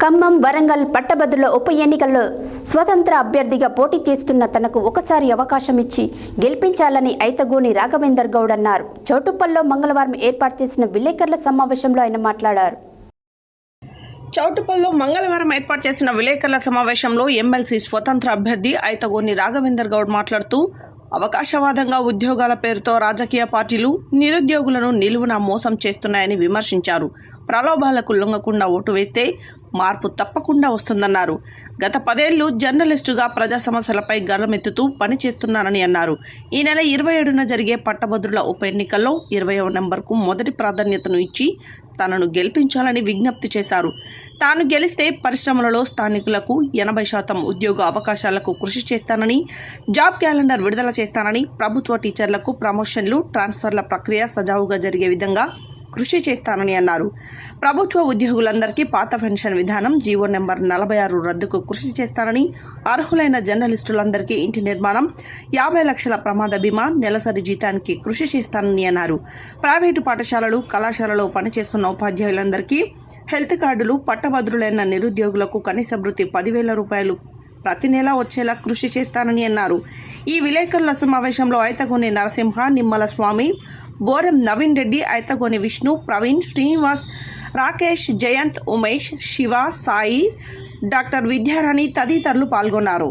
ఖమ్మం, వరంగల్ పట్టభద్రుల ఉప ఎన్నికల్లో స్వతంత్ర అభ్యర్థిగా పోటీ చేస్తున్న తనకు ఒకసారి అవకాశం ఇచ్చి గెలిపించాలని ఐతగోని రాఘవేందర్ గౌడ్ అన్నారు. చౌటుప్పల్లో మంగళవారం ఏర్పాటు చేసిన విలేకరుల సమావేశంలో ఆయన మాట్లాడారు. చౌటుప్పల్లో మంగళవారం ఏర్పాటు చేసిన విలేకరుల సమావేశంలో ఎమ్మెల్సీ స్వతంత్ర అభ్యర్థి ఐతగోని రాఘవేందర్ గౌడ్ మాట్లాడుతూ అవకాశవాదంగా ఉద్యోగాల పేరుతో రాజకీయ పార్టీలు నిరుద్యోగులను నిలువున మోసం చేస్తున్నాయని విమర్శించారు. ప్రలోభాలకు లొంగకుండా ఓటు వేస్తే మార్పు తప్పకుండా వస్తుందన్నారు. గత 10 ఏళ్లు జర్నలిస్టుగా ప్రజా సమస్యలపై గళమెత్తుతూ పనిచేస్తున్నానని అన్నారు. ఈ నెల 27న జరిగే పట్టభద్రుల ఉప ఎన్నికల్లో 20వ నెంబర్కు మొదటి ప్రాధాన్యతను ఇచ్చి తనను గెలిపించాలని విజ్ఞప్తి చేశారు. తాను గెలిస్తే పరిశ్రమలలో స్థానికులకు 80% ఉద్యోగ అవకాశాలకు కృషి చేస్తానని, జాబ్ క్యాలెండర్ విడుదల చేస్తానని, ప్రభుత్వ టీచర్లకు ప్రమోషన్లు, ట్రాన్స్ఫర్ల ప్రక్రియ సజావుగా జరిగే విధంగా కృషి చేస్తానని అన్నారు. ప్రభుత్వ ఉద్యోగులందరికీ పాత పెన్షన్ విధానం, జీవో నెంబర్ 46 రద్దుకు కృషి చేస్తానని, అర్హులైన జర్నలిస్టులందరికీ ఇంటి నిర్మాణం, 50 లక్షల ప్రమాద బీమా, నెలసరి జీతానికి కృషి చేస్తానని అన్నారు. ప్రైవేటు పాఠశాలలు, కళాశాలలో పనిచేస్తున్న ఉపాధ్యాయులందరికీ హెల్త్ కార్డులు, పట్టభద్రులైన నిరుద్యోగులకు కనీస భృతి 10,000 రూపాయలు ప్రతి నెల వచ్చేలా కృషి చేస్తానని అన్నారు. ఈ విలేకరుల సమావేశంలో ఐతగోని నరసింహ, నిమ్మల స్వామి, బోరం నవీన్ రెడ్డి, ఐతగోని విష్ణు, ప్రవీణ్, శ్రీనివాస్, రాకేష్, జయంత్, ఉమేష్, శివ, సాయి, డాక్టర్ విద్యారాణి తదితరులు పాల్గొన్నారు.